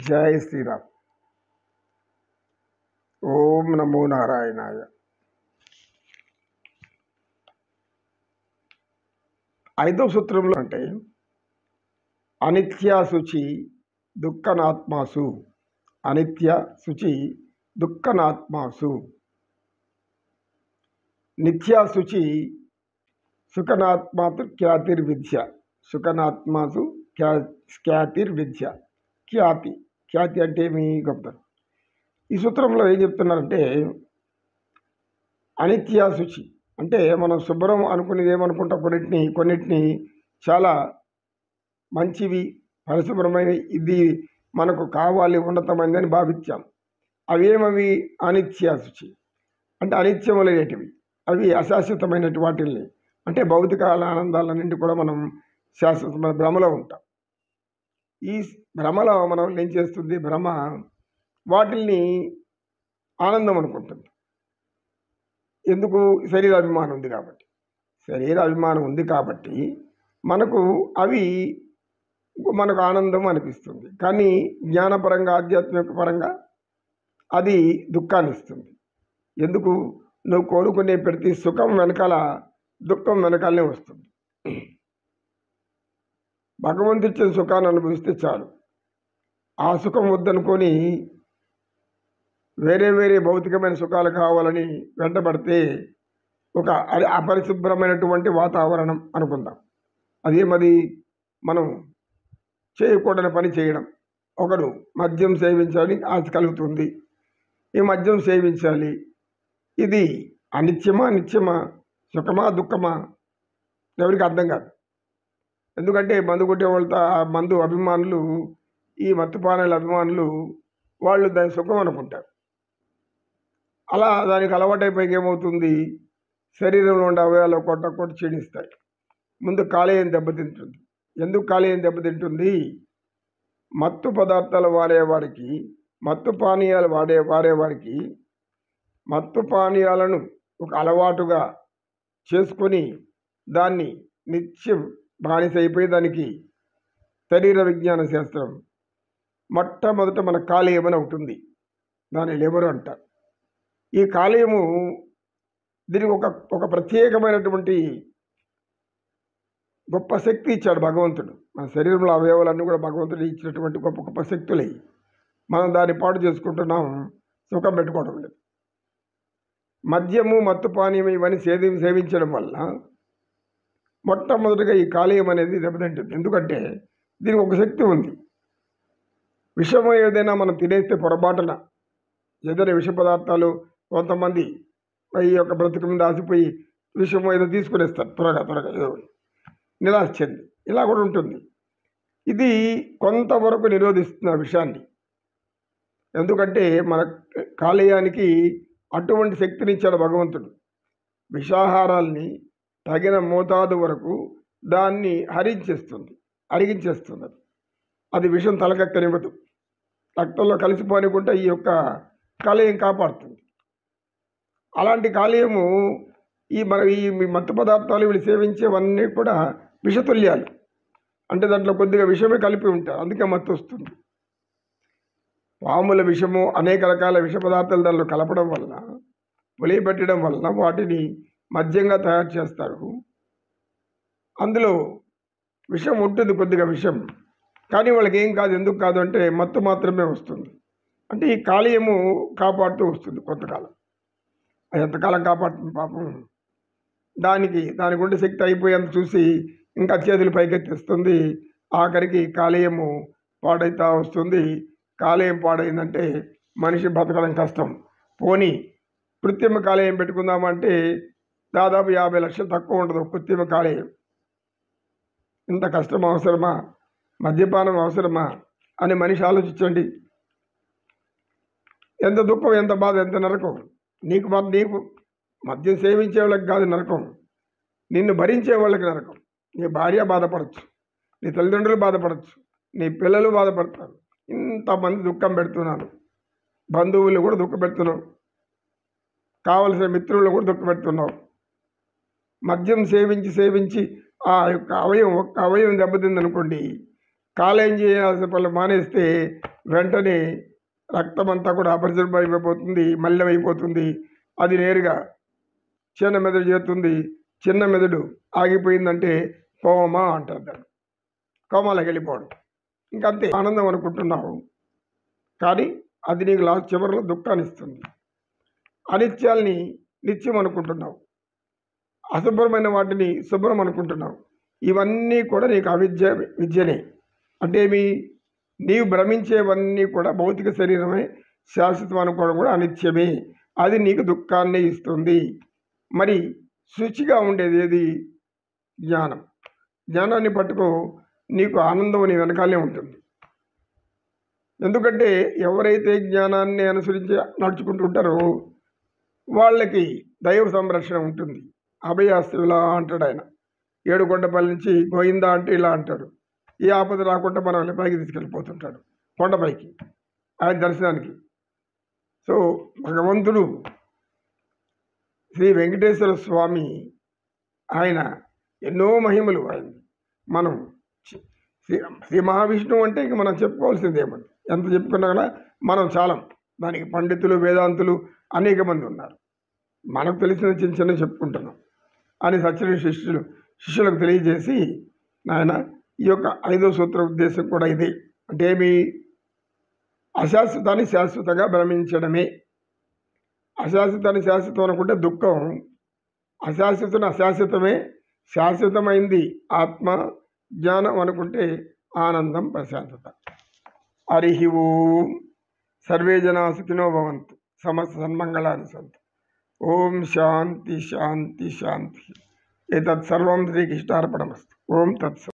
జై శ్రీరామ్. ఓం నమో నారాయణాయ. ఐదవ సూత్రంలో అంటే అనిత్య శుచి దుఃఖనాత్మాసు, అనిత్య శుచి దుఃఖనాత్మాసు, నిత్యా శుచి సుఖనాత్మాసు ఖ్యాతిర్విద్య, సుఖనాత్మాసు ఖ్యాతిర్విద్య. ఖ్యాతి అంటే ఏమి గొప్పతనం. ఈ సూత్రంలో ఏం చెప్తున్నారంటే అనిత్య శుచి అంటే మనం శుభ్రం అనుకునేది ఏమనుకుంటాం, కొన్నిటిని చాలా మంచివి, పరిశుభ్రమైనవి, ఇది మనకు కావాలి, ఉన్నతమైనది అని భావించాం. అవేమవి అనిత్య శుచి అంటే అనిత్యములైనటివి, అవి అశాశ్వతమైనటి వాటిల్ని, అంటే భౌతిక ఆనందాలన్నింటి కూడా మనం శాశ్వతమైన భ్రమలో ఉంటాం. ఈ భ్రమలో మనం ఏం చేస్తుంది, భ్రమ వాటిల్ని ఆనందం అనుకుంటుంది. ఎందుకు? శరీరాభిమానం ఉంది కాబట్టి. శరీరాభిమానం ఉంది కాబట్టి మనకు అవి మనకు ఆనందం అనిపిస్తుంది. కానీ జ్ఞానపరంగా, ఆధ్యాత్మిక పరంగా అది దుఃఖాన్ని ఇస్తుంది. ఎందుకు? నువ్వు కోరుకునే ప్రతి సుఖం వెనకాల దుఃఖం వెనకాలనే వస్తుంది. భగవంతుడి ఇచ్చిన సుఖాన్ని అనుభవిస్తే చాలు. ఆ సుఖం వద్దనుకొని వేరే భౌతికమైన సుఖాలు కావాలని వెంటబడితే ఒక అపరిశుభ్రమైనటువంటి వాతావరణం అనుకుందాం. అదేమది మనం చేయకూడని పని చేయడం. ఒకడు మద్యం సేవించాలని ఆశ కలుగుతుంది, ఈ మద్యం సేవించాలి. ఇది అనిత్యమా నిత్యమా, సుఖమా దుఃఖమా, ఎవరికి అర్థం కాదు. ఎందుకంటే మందు కొట్టే వాళ్ళతో ఆ మందు అభిమానులు, ఈ మత్తుపానాల అభిమానులు, వాళ్ళు దాని సుఖం అనుకుంటారు. అలా దానికి అలవాటైపోయి ఏమవుతుంది, శరీరంలో ఉండే అవయవాలు కొట్ట క్షీణిస్తాయి. ముందు కాలేయం దెబ్బతింటుంది. ఎందుకు కాలేయం దెబ్బతింటుంది? మత్తు పదార్థాలు వాడేవారికి, మత్తు పానీయాలు వాడేవారికి మత్తు పానీయాలను ఒక అలవాటుగా చేసుకొని దాన్ని నిత్యం బానిస అయిపోయి, దానికి శరీర విజ్ఞాన శాస్త్రం మొట్టమొదట మన కాలేయం అని ఒకటి ఉంది, దాని లివర్ అంటారు. ఈ కాలేయము, దీనికి ఒక ప్రత్యేకమైనటువంటి గొప్ప శక్తి ఇచ్చాడు భగవంతుడు. మన శరీరంలో అవయవాలన్నీ కూడా భగవంతుడు ఇచ్చినటువంటి గొప్ప శక్తులే. మనం దాన్ని పాటు చేసుకుంటున్నాం, సుఖం పెట్టుకోవడం లేదు. మద్యము, మత్తు పానీయం ఇవన్నీ సేవించడం వల్ల మొట్టమొదటిగా ఈ కాలేయం అనేది దెబ్బతింటుంది. ఎందుకంటే దీనికి ఒక శక్తి ఉంది. విషము ఏదైనా మనం తినేస్తే పొరపాటున ఏదైనా విష పదార్థాలు, కొంతమంది ఈ యొక్క బ్రతుకు మీద ఆసిపోయి విషము ఏదో తీసుకునేస్తారు త్వరగా ఏదో నిరాశ చెంది, ఇలా కూడా ఉంటుంది. ఇది కొంతవరకు నిరోధిస్తుంది ఆ విషయాన్ని. ఎందుకంటే మన కాలేయానికి అటువంటి శక్తినిచ్చాడు భగవంతుడు. విషాహారాల్ని తగిన మోతాదు వరకు దాన్ని అరిగించేస్తుంది. అది విషం తలకెక్కనివ్వదు, రక్తంలో కలిసిపోనికుంటే ఈ యొక్క కాలేయం కాపాడుతుంది. అలాంటి కాలేయము ఈ మత్తు పదార్థాలు వీళ్ళు సేవించేవన్నీ కూడా విషతుల్యాలు. అంటే దాంట్లో కొద్దిగా విషమే కలిపి ఉంటారు, అందుకే మత్తు వస్తుంది. పాముల విషము, అనేక రకాల విష పదార్థాలు దానిలో కలపడం వల్ల, పులియబెట్టడం వలన వాటిని మద్యంగా తయారు చేస్తారు. అందులో విషం ఉంటుంది, కొద్దిగా విషం, కానీ వాళ్ళకి ఏం కాదు. ఎందుకు కాదు అంటే మత్తు మాత్రమే వస్తుంది. అంటే ఈ కాలేయము కాపాడుతూ వస్తుంది కొంతకాలం. ఎంతకాలం కాపాడుతుంది పాపం. దానికి ఉండే శక్తి అయిపోయేంత చూసి ఇంకా చేతులు పైకెత్తిస్తుంది. ఆఖరికి కాలేయము పాడైతా వస్తుంది. కాలేయం పాడైందంటే మనిషి బతకడం కష్టం. పోనీ కృత్రిమ కాలేయం పెట్టుకుందామంటే దాదాపు 50 లక్షలు తక్కువ ఉండదు కృత్రిమ కాలేయం. ఇంత కష్టం అవసరమా, మద్యపానం అవసరమా అని మనిషి ఆలోచించండి. ఎంత దుఃఖం, ఎంత బాధ, ఎంత నరకం. నీకు మద్యం సేవించే వాళ్ళకి కాదు నరకం, నిన్ను భరించే వాళ్ళకి నరకం. నీ భార్య బాధపడచ్చు, నీ తల్లిదండ్రులు బాధపడచ్చు, నీ పిల్లలు బాధపడతారు. ఇంతమంది దుఃఖం పెడుతున్నాను, బంధువులు కూడా దుఃఖ పెడుతున్నావు, కావలసిన మిత్రులు కూడా దుఃఖ పెడుతున్నావు. మద్యం సేవించి ఆ యొక్క ఒక్క అవయవం దెబ్బతిందనుకోండి, కాలేయం చేయాల్సిన పనులు మానేస్తే వెంటనే రక్తం అంతా కూడా అపరిశుభ్రం అయిపోతుంది, మలినమైపోతుంది. అది నేరుగా చిన్న మెదడు చేరుతుంది. చిన్న మెదడు ఆగిపోయిందంటే కోమా అంటారు దాన్ని. కోమాలోకి వెళ్ళిపోవడం. ఇంకంతే. ఆనందం అనుకుంటున్నావు, కానీ అది నీకు లాస్ట్ చివరిలో దుఃఖాన్ని ఇస్తుంది. అనిత్యాల్ని నిత్యం అనుకుంటున్నావు, అశుభ్రమైన వాటిని శుభ్రం అనుకుంటున్నావు. ఇవన్నీ కూడా నీకు విద్యనే. అంటే నీవు భ్రమించేవన్నీ కూడా భౌతిక శరీరమే శాశ్వతం అనుకోవడం కూడా అనిత్యమే. అది నీకు దుఃఖాన్ని ఇస్తుంది. మరి శుచిగా ఉండేది ఏది? జ్ఞానం. జ్ఞానాన్ని పట్టుకో, నీకు ఆనందం నీ వెనకాలే ఉంటుంది. ఎందుకంటే ఎవరైతే జ్ఞానాన్ని అనుసరించి నడుచుకుంటుంటారో వాళ్ళకి దైవ సంరక్షణ ఉంటుంది. అభయాస్తి ఇలా అంటాడు ఆయన. ఏడుకొండపల్లి నుంచి గోయిందా అంటే ఇలా అంటాడు. ఏ ఆపద రాకుండా మనం పైకి తీసుకెళ్ళిపోతుంటాడు, కొండపైకి ఆయన దర్శనానికి. సో భగవంతుడు శ్రీ వెంకటేశ్వర స్వామి ఆయన ఎన్నో మహిమలు ఆయన. మనం శ్రీ మహావిష్ణువు అంటే ఇంక మనం చెప్పుకోవాల్సింది ఏమంటే, ఎంత చెప్పుకున్నా కూడా మనం చాలం. దానికి పండితులు, వేదాంతులు అనేక మంది ఉన్నారు. మనకు తెలిసిన చిన్న చిన్న చెప్పుకుంటున్నాం అని సత్యని శిష్యులకు తెలియజేసి, నాయన ఈ యొక్క 5వ సూత్ర ఉద్దేశం కూడా ఇదే. అంటే అశాశ్వతాన్ని శాశ్వతంగా భ్రమించడమే. అశాశ్వతాన్ని శాశ్వతం అనుకుంటే దుఃఖం, అశాశ్వతం అశాశ్వతమే, శాశ్వతమైంది ఆత్మ జ్ఞానం అనుకుంటే ఆనందం, ప్రశాంతత. హరి ఓం. సర్వే జనా సుఖినో భవంతు, సమస్త సన్మంగళాని సంతు. ఓం శాంతి శాంతి శాంతి. ఏతత్ సర్వం శ్రీకృష్ణార్పణమస్తు. ఓం తత్సత్.